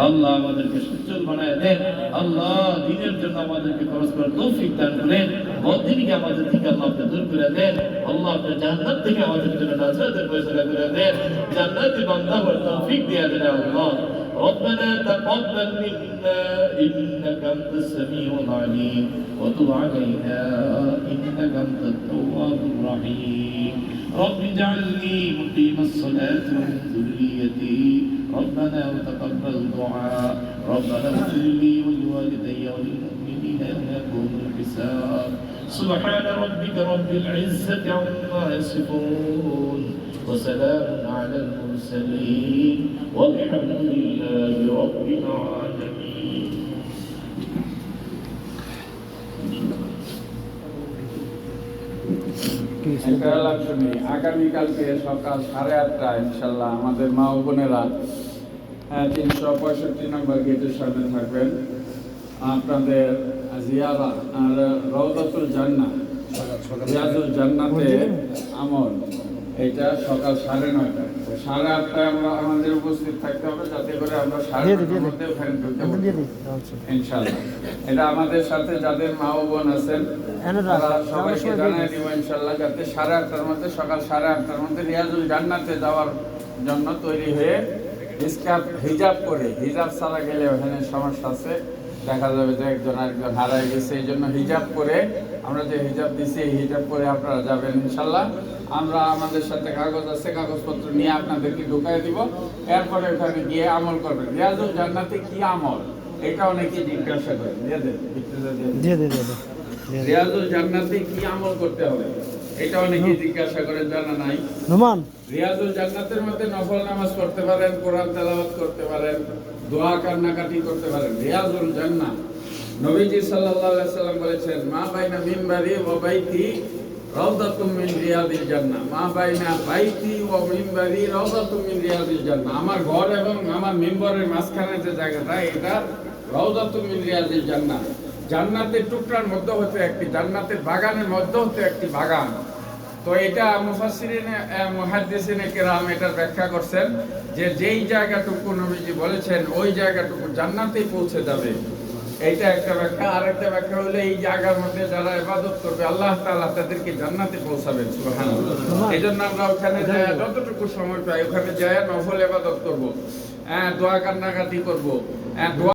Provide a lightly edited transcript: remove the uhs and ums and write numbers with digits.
আল্লাহ আমাদেরকে সচ্ছল বানায় দেন। আল্লাহ দ্বীনের জন্য আমাদেরকে খরচ করার তৌফিক দান করেন। বদদিনকে আমাদের থেকে আল্লাহ আপনি দূর করে দেন। আল্লাহ আপনি জান্নাত থেকে আমাদের জন্য নাজাতের ফয়সালা করে দেন। জান্নাতি বান্দা হওয়ার তৌফিক দিয়ে দেন আল্লাহ। ربنا تقبل منا إنك أنت السميع العليم وتب علينا إنك أنت التواب الرحيم رب اجعلني مقيم الصلاة ومن ذريتي ربنا وتقبل دعاء ربنا اغفر لي ولوالدي وللمؤمنين يوم يقوم الحساب سبحان ربك رب العزة عما يصفون وسلام على المرسلين والحمد لله رب العالمين আগামীকালকে সকাল 8:30 ইনশাল্লাহ আমাদের মা ও বোনেরা 365 নম্বর গেটের সামনে থাকবেন। আপনাদের জিয়ারা আর রওজাতুল জান্নাহ রিয়াজুল জান্নাতে আমল, এটা সকাল 9:30 8:30 আমরা আমাদের উপস্থিত থাকতে হবে, যাতে করে আমরা 9:30 মধ্যে ওখানে ঢুকতে পারি ইনশাআল্লাহ। এটা আমাদের সাথে যাদের মা ও বোন আছেন তারা সবাইকে জানিয়ে দিব ইনশাআল্লাহ, যাতে 8:30 মধ্যে সকাল 8:30 মধ্যে রিয়াজুল জান্নাতে যাওয়ার জন্য তৈরি হয়ে হিজাব করে, হিজাব ছাড়া গেলে ওখানে সমস্যা আছে, দেখা যাবে যে একজন আরেকজন হারায় গেছে। এই জন্য হিজাব করে, আমরা যে হিজাব দিছি এই হিজাব করে আপনারা যাবেন ইনশাল্লাহ। আমরা আমাদের সাথে কাগজ আছে, কাগজপত্র নিয়ে আপনাদেরকে ঢুকাই দিব। এরপরে ওখানে গিয়ে আমল করবেন। রিয়াজুল জান্নাতে কি আমল, এটা অনেকেই জিজ্ঞাসা করে। রিয়াজুল জান্নাতে কি আমল করতে হবে, এটা অনেকেই জিজ্ঞাসা করে, জানা নাই। রিয়াজুল জান্নাতের মধ্যে নফল নামাজ পড়তে পারেন, কোরআন তেলাওয়াত করতে পারেন, দোয়া কান্নাকাটি করতে পারেন। রিয়াজুল জান্নাহ নবীজি সাল্লাল্লাহু আলাইহি সাল্লাম বলেছেন, মা বাইনা মিনবারি ওয়া বাইতি রাউদাতুম মিন রিয়াদিল জান্নাহ। মা বাইনা বাইতি ওয়া মিনবারি রাউদাতুম মিন রিয়াদিল জান্নাহ। আমার ঘর এবং আমার মিম্বরের মাঝখানে যে জায়গাটা, এটা রাউদাতুম মিন রিয়াদিল জান্নাহ। জান্নাতের টুকরার মধ্যে হতে একটি, জান্নাতের বাগানের মধ্যে হতে একটি বাগান। তো এটা মুফাসসিরিনে মুহাদ্দিসিনে কেরাম এটার ব্যাখ্যা করছেন যে যেই জায়গাটুকু নবীজি বলেছেন ওই জায়গাটুকু জান্নাতেই পৌঁছে যাবে, এইটা একটা ব্যাখ্যা। আরেকটা ব্যাখ্যা হলো এই জায়গার মধ্যে যারা ইবাদত করবে আল্লাহ তাআলা তাদেরকে জান্নাতে পৌঁছাবেন, সুবহানাল্লাহ। এই জন্য আমরা ওখানে যাই, যতটুকু সময় পাই ওখানে যাই নফল ইবাদত করব, দোয়া কান্নাকাটি করব, দোয়া